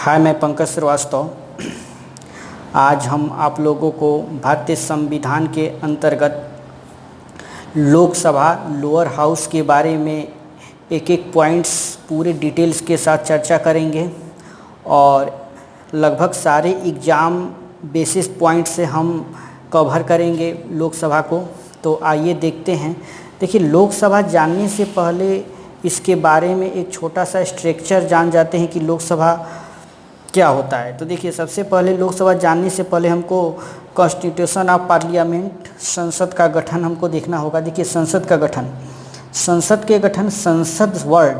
हाय, मैं पंकज श्रीवास्तव। आज हम आप लोगों को भारतीय संविधान के अंतर्गत लोकसभा लोअर हाउस के बारे में एक एक पॉइंट्स पूरे डिटेल्स के साथ चर्चा करेंगे और लगभग सारे एग्ज़ाम बेसिस पॉइंट से हम कवर करेंगे लोकसभा को। तो आइए देखते हैं। देखिए, लोकसभा जानने से पहले इसके बारे में एक छोटा सा स्ट्रक्चर जान जाते हैं कि लोकसभा क्या होता है। तो देखिए, सबसे पहले लोकसभा जानने से पहले हमको कॉन्स्टिट्यूशन ऑफ पार्लियामेंट, संसद का गठन हमको देखना होगा। देखिए, संसद का गठन, संसद के गठन, संसद वर्ड,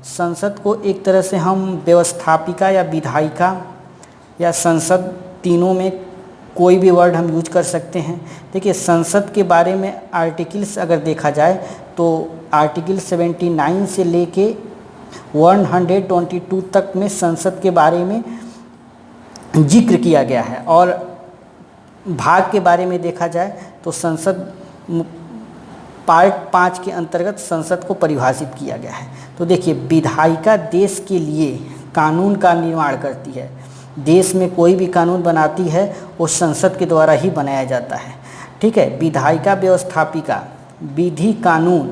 संसद को एक तरह से हम व्यवस्थापिका या विधायिका या संसद, तीनों में कोई भी वर्ड हम यूज कर सकते हैं। देखिए, संसद के बारे में आर्टिकल्स अगर देखा जाए तो आर्टिकल 79 से लेके 122 तक में संसद के बारे में जिक्र किया गया है। और भाग के बारे में देखा जाए तो संसद पार्ट 5 के अंतर्गत संसद को परिभाषित किया गया है। तो देखिए, विधायिका देश के लिए कानून का निर्माण करती है। देश में कोई भी कानून बनाती है वो संसद के द्वारा ही बनाया जाता है। ठीक है। विधायिका व्यवस्थापिका विधि, कानून,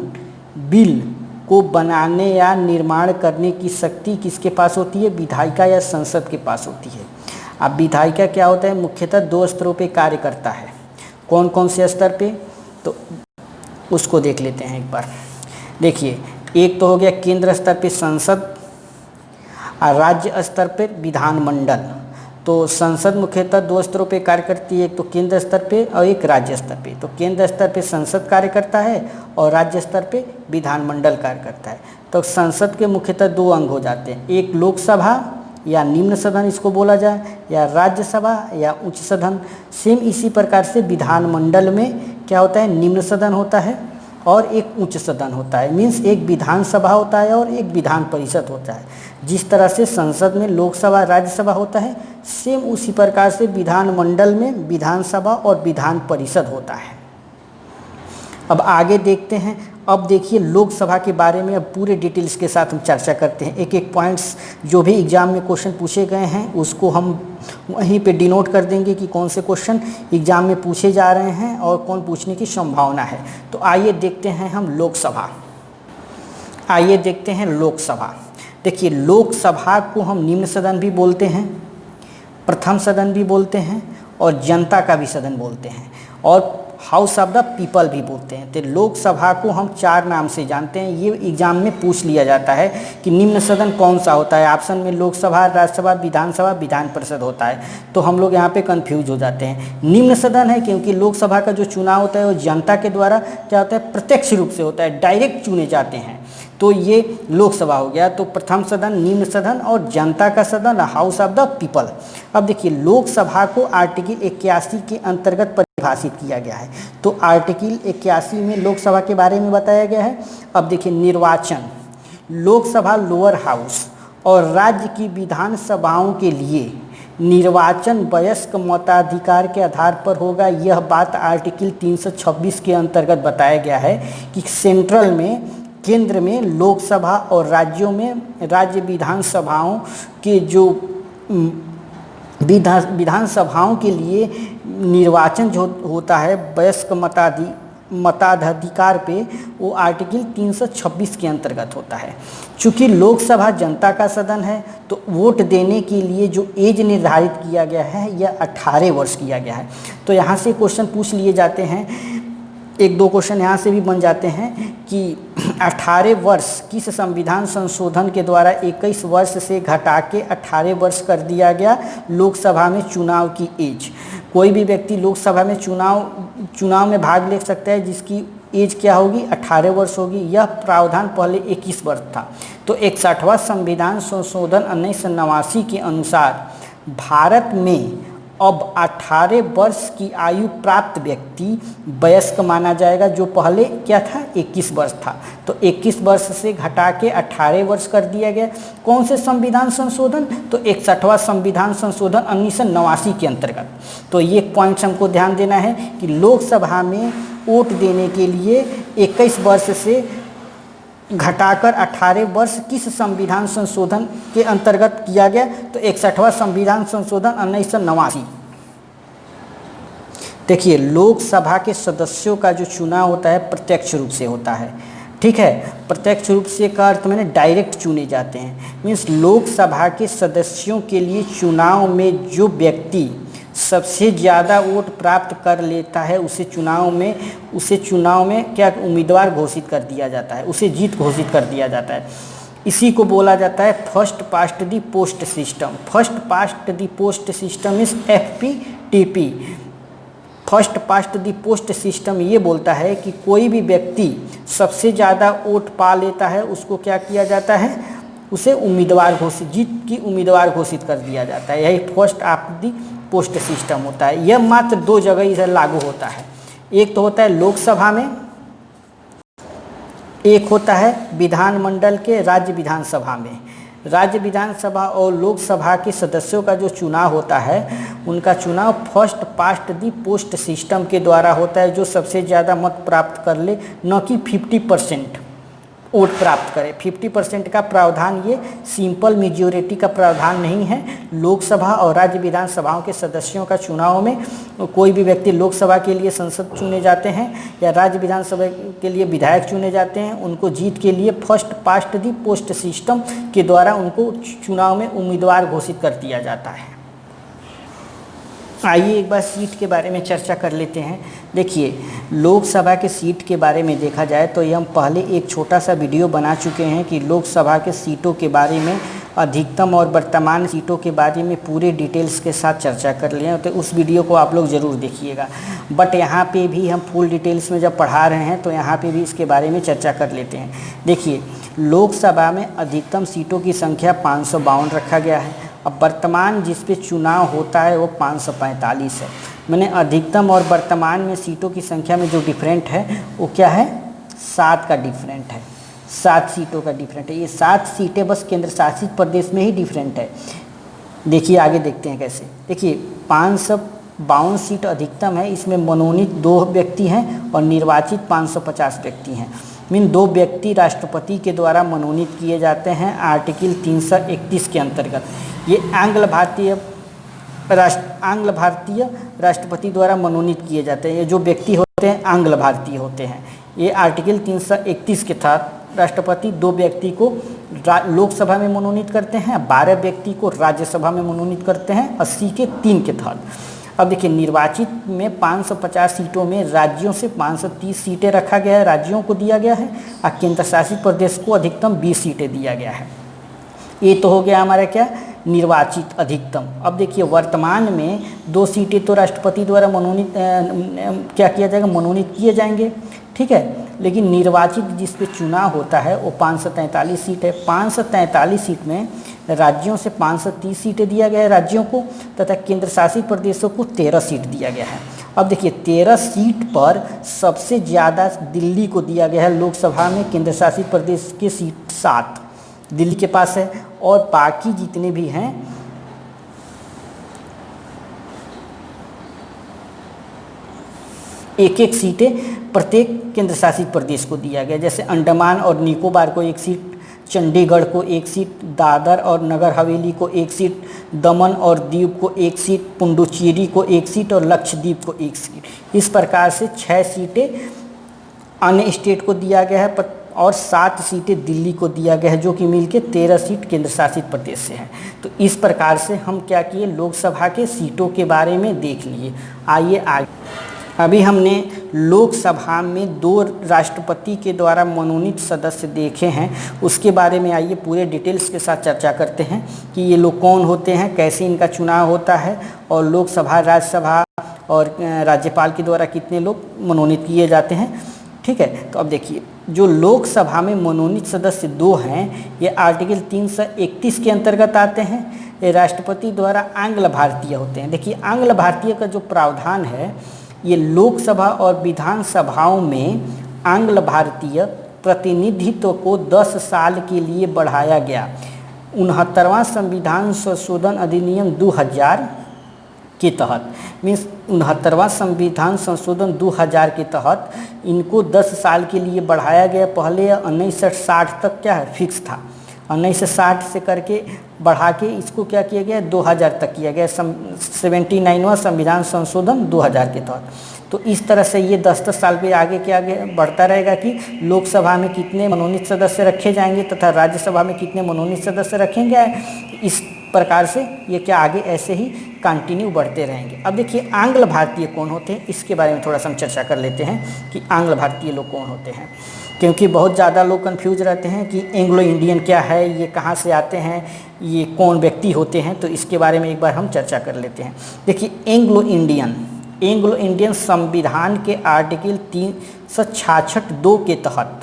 बिल को बनाने या निर्माण करने की शक्ति किसके पास होती है? विधायिका या संसद के पास होती है। अब विधायिका क्या होता है? मुख्यतः 2 स्तरों पे कार्य करता है। कौन कौन से स्तर पे? तो उसको देख लेते हैं एक बार। देखिए, एक तो हो गया केंद्र स्तर पे संसद और राज्य स्तर पे विधानमंडल। तो संसद मुख्यतः 2 स्तरों पे कार्य करती है, एक तो केंद्र स्तर पे और एक राज्य स्तर पे। तो केंद्र स्तर पे संसद कार्य करता है और राज्य स्तर पे विधानमंडल कार्य करता है। तो संसद के मुख्यतः 2 अंग हो जाते हैं, एक लोकसभा या निम्न सदन इसको बोला जाए, या राज्यसभा या उच्च सदन। सेम इसी प्रकार से विधानमंडल में क्या होता है? निम्न सदन होता है और एक उच्च सदन होता है। मीन्स एक विधानसभा होता है और एक विधान परिषद होता है। जिस तरह से संसद में लोकसभा, राज्यसभा होता है, सेम उसी प्रकार से विधानमंडल में विधानसभा और विधान परिषद होता है। अब आगे देखते हैं। अब देखिए, लोकसभा के बारे में अब पूरे डिटेल्स के साथ हम चर्चा करते हैं। एक एक पॉइंट्स जो भी एग्ज़ाम में क्वेश्चन पूछे गए हैं उसको हम वहीं पे डिनोट कर देंगे कि कौन से क्वेश्चन एग्ज़ाम में पूछे जा रहे हैं और कौन पूछने की संभावना है। तो आइए देखते हैं हम लोकसभा। आइए देखते हैं लोकसभा। देखिए, लोकसभा को हम निम्न सदन भी बोलते हैं, प्रथम सदन भी बोलते हैं और जनता का भी सदन बोलते हैं और हाउस ऑफ द पीपल भी बोलते हैं। तो लोकसभा को हम 4 नाम से जानते हैं। ये एग्जाम में पूछ लिया जाता है कि निम्न सदन कौन सा होता है। ऑप्शन में लोकसभा, राज्यसभा, विधानसभा, विधान परिषद होता है। तो हम लोग यहाँ पे कंफ्यूज हो जाते हैं। निम्न सदन है क्योंकि लोकसभा का जो चुनाव होता है वो जनता के द्वारा क्या होता है? प्रत्यक्ष रूप से होता है, डायरेक्ट चुने जाते हैं। तो ये लोकसभा हो गया। तो प्रथम सदन, निम्न सदन और जनता का सदन, हाउस ऑफ द पीपल। अब देखिए, लोकसभा को आर्टिकल 81 के अंतर्गत परिभाषित किया गया है। तो आर्टिकल 81 में लोकसभा के बारे में बताया गया है। अब देखिए, निर्वाचन, लोकसभा लोअर हाउस और राज्य की विधानसभाओं के लिए निर्वाचन वयस्क मताधिकार के आधार पर होगा। यह बात आर्टिकल 326 के अंतर्गत बताया गया है कि सेंट्रल में, केंद्र में लोकसभा और राज्यों में राज्य विधानसभाओं के जो विधानसभाओं के लिए निर्वाचन जो होता है वयस्क मताधिकार पे, वो आर्टिकल 326 के अंतर्गत होता है। चूँकि लोकसभा जनता का सदन है तो वोट देने के लिए जो एज निर्धारित किया गया है यह 18 वर्ष किया गया है। तो यहाँ से क्वेश्चन पूछ लिए जाते हैं, 1-2 क्वेश्चन यहाँ से भी बन जाते हैं कि 18 वर्ष किस संविधान संशोधन के द्वारा 21 वर्ष से घटा के 18 वर्ष कर दिया गया लोकसभा में चुनाव की एज। कोई भी व्यक्ति लोकसभा में चुनाव में भाग ले सकता है जिसकी एज क्या होगी? 18 वर्ष होगी। यह प्रावधान पहले 21 वर्ष था। तो 61वां संविधान संशोधन 1989 के अनुसार भारत में अब 18 वर्ष की आयु प्राप्त व्यक्ति वयस्क माना जाएगा, जो पहले क्या था? 21 वर्ष था। तो 21 वर्ष से घटा के 18 वर्ष कर दिया गया। कौन से संविधान संशोधन? तो 61वां संविधान संशोधन 1989 के अंतर्गत। तो ये पॉइंट्स हमको ध्यान देना है कि लोकसभा में वोट देने के लिए 21 वर्ष से घटाकर 18 वर्ष किस संविधान संशोधन के अंतर्गत किया गया? तो 61वां संविधान संशोधन 1989। देखिए, लोकसभा के सदस्यों का जो चुनाव होता है प्रत्यक्ष रूप से होता है, ठीक है। प्रत्यक्ष रूप से का अर्थ मैंने डायरेक्ट चुने जाते हैं। मीन्स लोकसभा के सदस्यों के लिए चुनाव में जो व्यक्ति सबसे ज़्यादा वोट प्राप्त कर लेता है उसे चुनाव में क्या उम्मीदवार घोषित कर दिया जाता है, उसे जीत घोषित कर दिया जाता है। इसी को बोला जाता है first past the post system. First past the post system is FPTP। First past the post system ये बोलता है कि कोई भी व्यक्ति सबसे ज़्यादा वोट पा लेता है उसको क्या किया जाता है, उसे उम्मीदवार घोषित, जीत की उम्मीदवार घोषित कर दिया जाता है। यही first of the post system होता है। यह मात्र 2 जगह इसे लागू होता है। एक तो होता है लोकसभा में, एक होता है विधानमंडल के राज्य विधानसभा में। राज्य विधानसभा और लोकसभा के सदस्यों का जो चुनाव होता है उनका चुनाव फर्स्ट पास्ट दी पोस्ट सिस्टम के द्वारा होता है, जो सबसे ज़्यादा मत प्राप्त कर ले, न कि 50% वोट प्राप्त करे। 50% का प्रावधान ये सिंपल मेजॉरिटी का प्रावधान नहीं है। लोकसभा और राज्य विधानसभाओं के सदस्यों का चुनाव में कोई भी व्यक्ति लोकसभा के लिए संसद चुने जाते हैं या राज्य विधानसभा के लिए विधायक चुने जाते हैं, उनको जीत के लिए फर्स्ट पास्ट दी पोस्ट सिस्टम के द्वारा उनको चुनाव में उम्मीदवार घोषित कर दिया जाता है। आइए एक बार सीट के बारे में चर्चा कर लेते हैं। देखिए, लोकसभा के सीट के बारे में देखा जाए तो ये हम पहले एक छोटा सा वीडियो बना चुके हैं कि लोकसभा के सीटों के बारे में, अधिकतम और वर्तमान सीटों के बारे में पूरे डिटेल्स के साथ चर्चा कर लिए हैं। तो उस वीडियो को आप लोग ज़रूर देखिएगा। बट यहाँ पे भी हम फुल डिटेल्स में जब पढ़ा रहे हैं तो यहाँ पे भी इसके बारे में चर्चा कर लेते हैं। देखिए, लोकसभा में अधिकतम सीटों की संख्या 552 रखा गया है। अब वर्तमान जिस पे चुनाव होता है वो 545 है। मैंने अधिकतम और वर्तमान में सीटों की संख्या में जो डिफरेंट है वो क्या है, 7 का डिफरेंट है। 7 सीटों का डिफरेंट है। ये 7 सीटें बस केंद्र शासित प्रदेश में ही डिफरेंट है। देखिए आगे देखते हैं कैसे। देखिए, 552 सीट अधिकतम है, इसमें मनोनीत 2 व्यक्ति हैं और निर्वाचित 550 व्यक्ति हैं। मीन 2 व्यक्ति राष्ट्रपति के द्वारा मनोनीत किए जाते हैं आर्टिकल 331 के अंतर्गत। ये आंग्ल भारतीय राष्ट्रपति द्वारा मनोनीत किए जाते हैं। ये जो व्यक्ति होते हैं आंग्ल भारतीय होते हैं। ये आर्टिकल 331 के तहत राष्ट्रपति 2 व्यक्ति को लोकसभा में मनोनीत करते हैं, 12 व्यक्ति को राज्यसभा में मनोनीत करते हैं 80 के 3 के तहत। अब देखिए, निर्वाचित में 550 सीटों में राज्यों से 530 सीटें रखा गया है, राज्यों को दिया गया है, और केंद्र शासित प्रदेश को अधिकतम 20 सीटें दिया गया है। ये तो हो गया हमारा क्या, निर्वाचित अधिकतम। अब देखिए, वर्तमान में 2 सीटें तो राष्ट्रपति द्वारा मनोनीत क्या किया जाएगा, मनोनीत किए जाएंगे, ठीक है। लेकिन निर्वाचित जिस पे चुनाव होता है वो 543 सीट है। 543 सीट में राज्यों से 530 सीटें दिया गया है राज्यों को, तथा केंद्र शासित प्रदेशों को 13 सीट दिया गया है। अब देखिए, 13 सीट पर सबसे ज़्यादा दिल्ली को दिया गया है लोकसभा में। केंद्र शासित प्रदेश की सीट 7 दिल्ली के पास है, और बाकी जितने भी हैं एक सीटें प्रत्येक केंद्र शासित प्रदेश को दिया गया। जैसे अंडमान और निकोबार को 1 सीट, चंडीगढ़ को 1 सीट, दादर और नगर हवेली को 1 सीट, दमन और दीव को 1 सीट, पुडुचेरी को 1 सीट और लक्षद्वीप को 1 सीट। इस प्रकार से 6 सीटें अन्य स्टेट को दिया गया है और 7 सीटें दिल्ली को दिया गया है, जो कि मिलके 13 सीट केंद्र शासित प्रदेश से हैं। तो इस प्रकार से हम क्या किए, लोकसभा के सीटों के बारे में देख लिए। आइए आगे। अभी हमने लोकसभा में 2 राष्ट्रपति के द्वारा मनोनीत सदस्य देखे हैं, उसके बारे में आइए पूरे डिटेल्स के साथ चर्चा करते हैं कि ये लोग कौन होते हैं, कैसे इनका चुनाव होता है, और लोकसभा, राज्यसभा और राज्यपाल के द्वारा कितने लोग मनोनीत किए जाते हैं, ठीक है। तो अब देखिए, जो लोकसभा में मनोनीत सदस्य 2 हैं, ये आर्टिकल 331 के अंतर्गत आते हैं। ये राष्ट्रपति द्वारा आंग्ल भारतीय होते हैं। देखिए, आंग्ल भारतीय का जो प्रावधान है, ये लोकसभा और विधानसभाओं में आंग्ल भारतीय प्रतिनिधित्व को 10 साल के लिए बढ़ाया गया। 69वां संविधान संशोधन अधिनियम 2000 के तहत मीन्स 69वां संविधान संशोधन 2000 के तहत इनको 10 साल के लिए बढ़ाया गया। पहले 1960 तक क्या है फिक्स था, 1960 से करके बढ़ा के इसको क्या किया गया 2000 तक किया गया 79वां संविधान संशोधन 2000 के तहत। तो इस तरह से ये 10-10 साल पे आगे के आगे बढ़ता रहेगा कि लोकसभा में कितने मनोनीत सदस्य रखे जाएंगे तथा राज्यसभा में कितने मनोनीत सदस्य रखेंगे। इस प्रकार से ये क्या आगे ऐसे ही कंटिन्यू बढ़ते रहेंगे। अब देखिए आंग्ल भारतीय कौन होते हैं, इसके बारे में थोड़ा सा हम चर्चा कर लेते हैं कि आंग्ल भारतीय लोग कौन होते हैं, क्योंकि बहुत ज़्यादा लोग कंफ्यूज रहते हैं कि एंग्लो इंडियन क्या है, ये कहाँ से आते हैं, ये कौन व्यक्ति होते हैं। तो इसके बारे में एक बार हम चर्चा कर लेते हैं। देखिए एंग्लो इंडियन संविधान के आर्टिकल 366(2) के तहत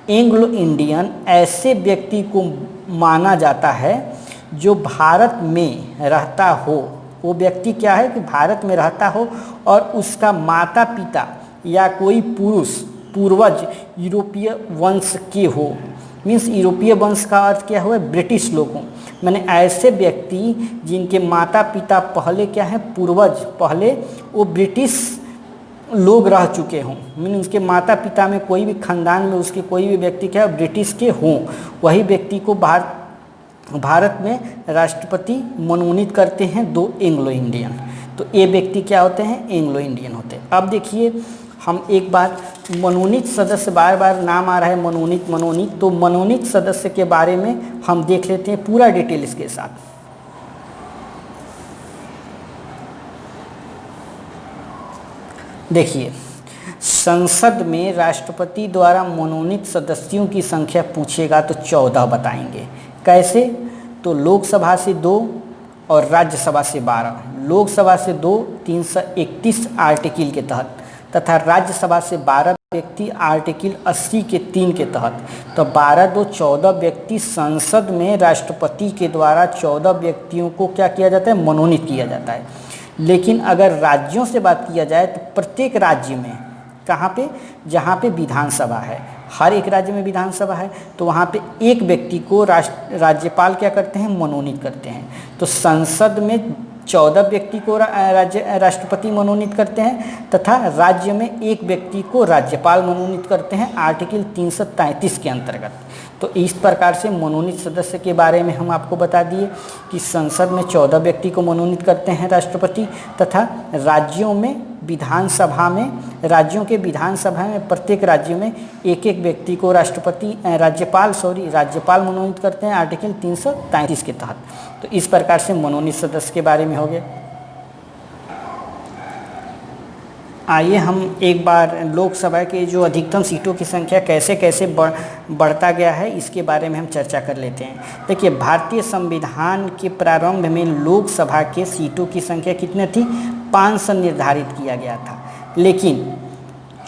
एंग्लो इंडियन ऐसे व्यक्ति को माना जाता है जो भारत में रहता हो। वो व्यक्ति क्या है कि भारत में रहता हो और उसका माता पिता या कोई पूर्वज यूरोपीय वंश के हो। मीन्स यूरोपीय वंश का अर्थ क्या हुआ, ब्रिटिश लोगों, मैंने ऐसे व्यक्ति जिनके माता पिता पहले क्या है पूर्वज, पहले वो ब्रिटिश लोग रह चुके हों। मीन उसके माता पिता में कोई भी खानदान में उसके कोई भी व्यक्ति क्या है ब्रिटिश के हों, वही व्यक्ति को भारत में राष्ट्रपति मनोनीत करते हैं 2 एंग्लो इंडियन। तो ये व्यक्ति क्या होते हैं, एंग्लो इंडियन होते हैं। अब देखिए हम एक बार मनोनीत सदस्य, बार बार नाम आ रहा है मनोनीत, तो मनोनीत सदस्य के बारे में हम देख लेते हैं पूरा डिटेल इसके साथ। देखिए संसद में राष्ट्रपति द्वारा मनोनीत सदस्यों की संख्या पूछेगा तो 14 बताएंगे। कैसे, तो लोकसभा से 2 और राज्यसभा से 12। लोकसभा से 2 331 आर्टिकल के तहत तथा राज्यसभा से 12 व्यक्ति आर्टिकल 80 के 3 के तहत। तो 12-2 14 व्यक्ति संसद में राष्ट्रपति के द्वारा 14 व्यक्तियों को क्या किया जाता है, मनोनीत किया जाता है। लेकिन अगर राज्यों से बात किया जाए तो प्रत्येक राज्य में कहाँ पे, जहाँ पे विधानसभा है, हर एक राज्य में विधानसभा है, तो वहाँ पे एक व्यक्ति को राज्यपाल क्या करते हैं, मनोनीत करते हैं। तो संसद में 14 व्यक्ति को राष्ट्रपति मनोनीत करते हैं तथा राज्य में एक व्यक्ति को राज्यपाल मनोनीत करते हैं आर्टिकल 333 के अंतर्गत। तो इस प्रकार से मनोनीत सदस्य के बारे में हम आपको बता दिए कि संसद में 14 व्यक्ति को मनोनीत करते हैं राष्ट्रपति तथा राज्यों के विधानसभा में प्रत्येक राज्य में एक एक व्यक्ति को राज्यपाल मनोनीत करते हैं आर्टिकल 333 के तहत। तो इस प्रकार से मनोनीत सदस्य के बारे में हो गए। आइए हम एक बार लोकसभा के जो अधिकतम सीटों की संख्या कैसे कैसे बढ़ता गया है इसके बारे में हम चर्चा कर लेते हैं। देखिए भारतीय संविधान के प्रारंभ में लोकसभा के सीटों की संख्या कितनी थी, 500 निर्धारित किया गया था। लेकिन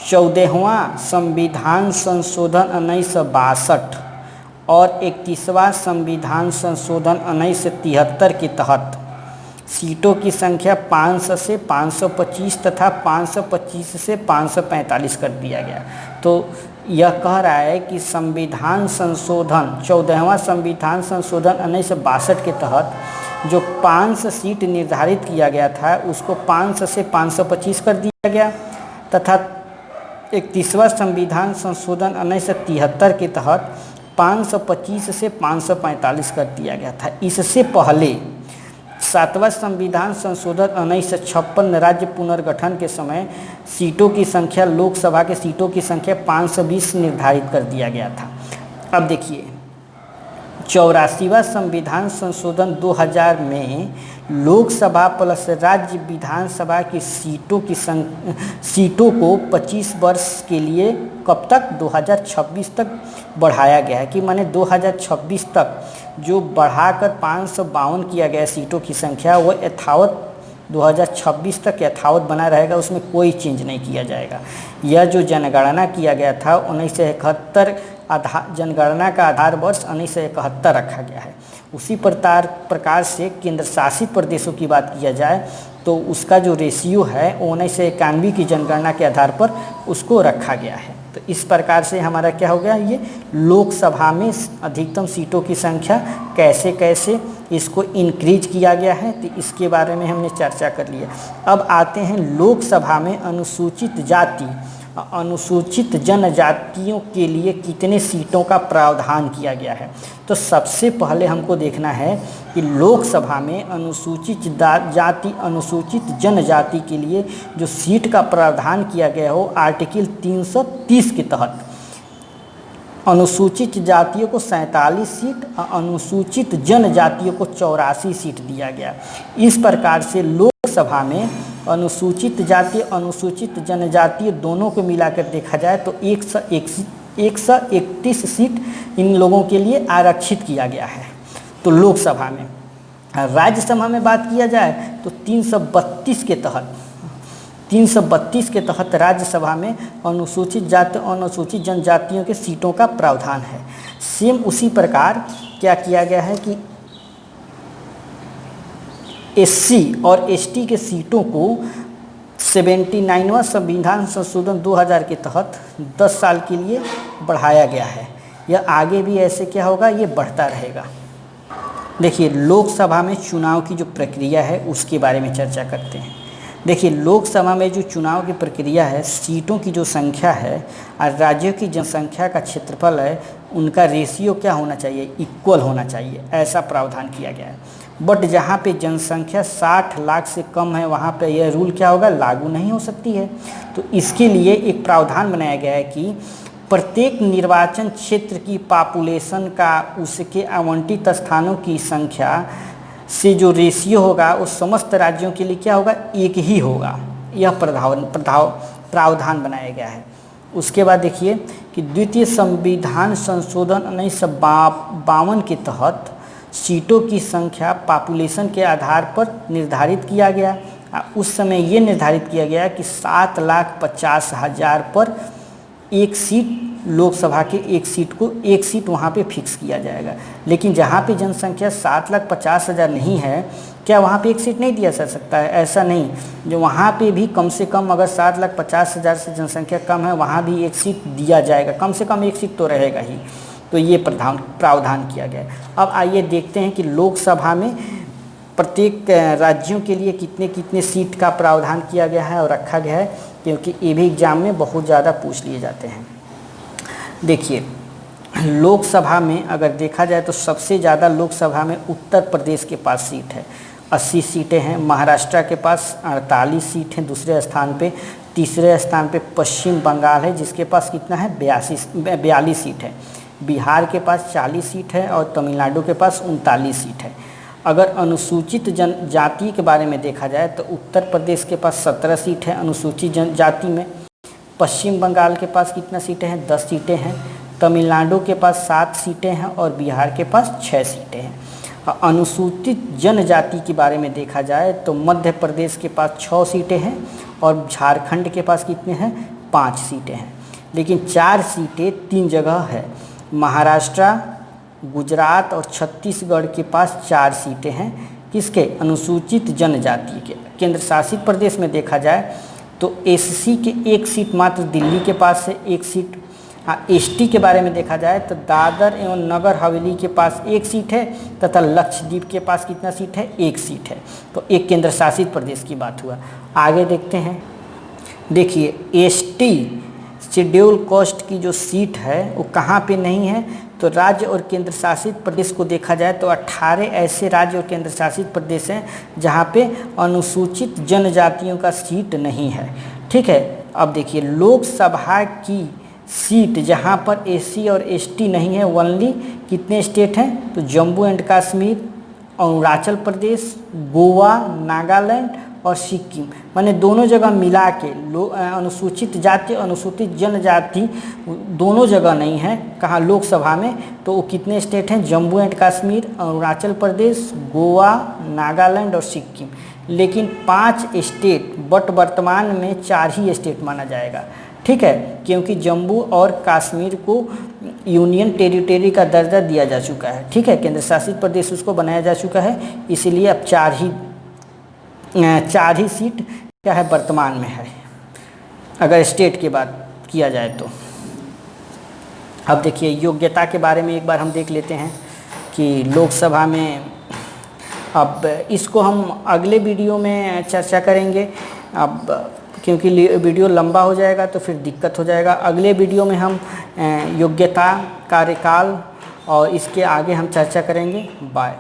14वां संविधान संशोधन 1962 और 31वां संविधान संशोधन 1973 के तहत सीटों की संख्या 500 से 525 तथा 525 से 545 कर दिया गया। तो यह कह रहा है कि संविधान संशोधन 14वां संविधान संशोधन 1962 के तहत जो 500 सीट निर्धारित किया गया था उसको 500 से 525 कर दिया गया तथा 31वां संविधान संशोधन 1973 के तहत 525 से 545 कर दिया गया था। इससे पहले 7वां संविधान संशोधन 1956 राज्य पुनर्गठन के समय सीटों की संख्या, लोकसभा के सीटों की संख्या 520 निर्धारित कर दिया गया था। अब देखिए 84वां संविधान संशोधन 2000 में लोकसभा प्लस राज्य विधानसभा की सीटों को 25 वर्ष के लिए कब तक, 2026 तक बढ़ाया गया है। कि माने 2026 तक जो बढ़ाकर 552 किया गया सीटों की संख्या वो यथावत 2026 तक यथावत बना रहेगा, उसमें कोई चेंज नहीं किया जाएगा। यह जो जनगणना किया गया था 1971 जनगणना का आधार वर्ष 1971 रखा गया है। उसी प्रकार से केंद्र शासित प्रदेशों की बात किया जाए तो उसका जो रेशियो है वो 1991 की जनगणना के आधार पर उसको रखा गया है। तो इस प्रकार से हमारा क्या हो गया, ये लोकसभा में अधिकतम सीटों की संख्या कैसे कैसे इसको इंक्रीज किया गया है, तो इसके बारे में हमने चर्चा कर लिया। अब आते हैं लोकसभा में अनुसूचित जाति अनुसूचित जनजातियों के लिए कितने सीटों का प्रावधान किया गया है। तो सबसे पहले हमको देखना है कि लोकसभा में अनुसूचित जाति अनुसूचित जनजाति के लिए जो सीट का प्रावधान किया गया हो आर्टिकल 330 के तहत अनुसूचित जातियों को 47 सीट और अनुसूचित जनजातियों को 84 सीट दिया गया। इस प्रकार से लोकसभा में अनुसूचित जाति अनुसूचित जनजाति दोनों को मिलाकर देखा जाए तो 131 सीट इन लोगों के लिए आरक्षित किया गया है। तो लोकसभा में, राज्यसभा में बात किया जाए तो 332 के तहत राज्यसभा में अनुसूचित जाति अनुसूचित जनजातियों के सीटों का प्रावधान है। सेम उसी प्रकार क्या किया गया है कि एससी और एसटी के सीटों को 79वां संविधान संशोधन 2000 के तहत 10 साल के लिए बढ़ाया गया है। यह आगे भी ऐसे क्या होगा, ये बढ़ता रहेगा। देखिए लोकसभा में चुनाव की जो प्रक्रिया है उसके बारे में चर्चा करते हैं। देखिए लोकसभा में जो चुनाव की प्रक्रिया है, सीटों की जो संख्या है और राज्यों की जनसंख्या का क्षेत्रफल है, उनका रेशियो क्या होना चाहिए, इक्वल होना चाहिए, ऐसा प्रावधान किया गया है। बट जहाँ पे जनसंख्या 60 लाख से कम है वहाँ पे यह रूल क्या होगा, लागू नहीं हो सकती है। तो इसके लिए एक प्रावधान बनाया गया है कि प्रत्येक निर्वाचन क्षेत्र की पॉपुलेशन का उसके आवंटित स्थानों की संख्या से जो रेशियो होगा वो समस्त राज्यों के लिए क्या होगा, एक ही होगा। यह प्रावधान बनाया गया है। उसके बाद देखिए कि द्वितीय संविधान संशोधन 1952 के तहत सीटों की संख्या पॉपुलेशन के आधार पर निर्धारित किया गया। उस समय ये निर्धारित किया गया कि 7,50,000 पर एक सीट, लोकसभा के एक सीट वहाँ पे फिक्स किया जाएगा। लेकिन जहाँ पे जनसंख्या 7,50,000 नहीं है, क्या वहाँ पे एक सीट नहीं दिया जा सकता है? ऐसा नहीं, जो वहाँ पे भी कम से कम अगर 7,50,000 से जनसंख्या कम है वहाँ भी एक सीट दिया जाएगा, कम से कम एक सीट तो रहेगा ही। तो ये प्रावधान किया गया है। अब आइए देखते हैं कि लोकसभा में प्रत्येक राज्यों के लिए कितने कितने सीट का प्रावधान किया गया है और रखा गया है, क्योंकि ये भी एग्जाम में बहुत ज़्यादा पूछ लिए जाते हैं। देखिए लोकसभा में अगर देखा जाए तो सबसे ज़्यादा लोकसभा में उत्तर प्रदेश के पास सीट है, 80 सीटें हैं। महाराष्ट्र के पास 48 सीट हैं दूसरे स्थान पे। तीसरे स्थान पे पश्चिम बंगाल है जिसके पास कितना है, 42 सीट है। बिहार के पास 40 सीट है और तमिलनाडु के पास 39 सीट है। अगर अनुसूचित जनजाति के बारे में देखा जाए तो उत्तर प्रदेश के पास 17 सीट है अनुसूचित जनजाति में। पश्चिम बंगाल के पास कितना सीटें हैं, 10 सीटें हैं। तमिलनाडु के पास 7 सीटें हैं और बिहार के पास 6 सीटें हैं। अनुसूचित जनजाति के बारे में देखा जाए तो मध्य प्रदेश के पास 6 सीटें हैं और झारखंड के पास कितने हैं, 5 सीटें हैं। लेकिन 4 सीटें 3 जगह है, महाराष्ट्र, गुजरात और छत्तीसगढ़ के पास 4 सीटें हैं। किसके, अनुसूचित जनजाति के। केंद्र शासित प्रदेश में देखा जाए तो एससी के 1 सीट मात्र दिल्ली के पास है, 1 सीट। एसटी के बारे में देखा जाए तो दादर एवं नगर हवेली के पास 1 सीट है तथा लक्षद्वीप के पास कितना सीट है, 1 सीट है। तो एक केंद्र शासित प्रदेश की बात हुआ। आगे देखते हैं। देखिए एसटी शेड्यूल कास्ट की जो सीट है वो कहाँ पे नहीं है, तो राज्य और केंद्र शासित प्रदेश को देखा जाए तो 18 ऐसे राज्य और केंद्र शासित प्रदेश हैं जहाँ पे अनुसूचित जनजातियों का सीट नहीं है। ठीक है। अब देखिए लोकसभा की सीट जहाँ पर एससी और एसटी नहीं है, ओनली कितने स्टेट हैं, तो जम्मू एंड कश्मीर, अरुणाचल प्रदेश, गोवा, नागालैंड और सिक्किम, माने दोनों जगह मिला के अनुसूचित जाति अनुसूचित जनजाति दोनों जगह नहीं है। कहाँ, लोकसभा में। तो वो कितने स्टेट हैं, जम्मू एंड कश्मीर, अरुणाचल प्रदेश, गोवा, नागालैंड और सिक्किम। लेकिन 5 स्टेट, बट वर्तमान में 4 ही स्टेट माना जाएगा। ठीक है, क्योंकि जम्मू और कश्मीर को यूनियन टेरिटरी का दर्जा दिया जा चुका है। ठीक है, केंद्र शासित प्रदेश उसको बनाया जा चुका है, इसलिए अब 4 ही सीट क्या है, वर्तमान में है, अगर स्टेट की बात किया जाए तो। अब देखिए योग्यता के बारे में एक बार हम देख लेते हैं कि लोकसभा में, अब इसको हम अगले वीडियो में चर्चा करेंगे। अब क्योंकि वीडियो लंबा हो जाएगा तो फिर दिक्कत हो जाएगा। अगले वीडियो में हम योग्यता, कार्यकाल और इसके आगे हम चर्चा करेंगे। बाय।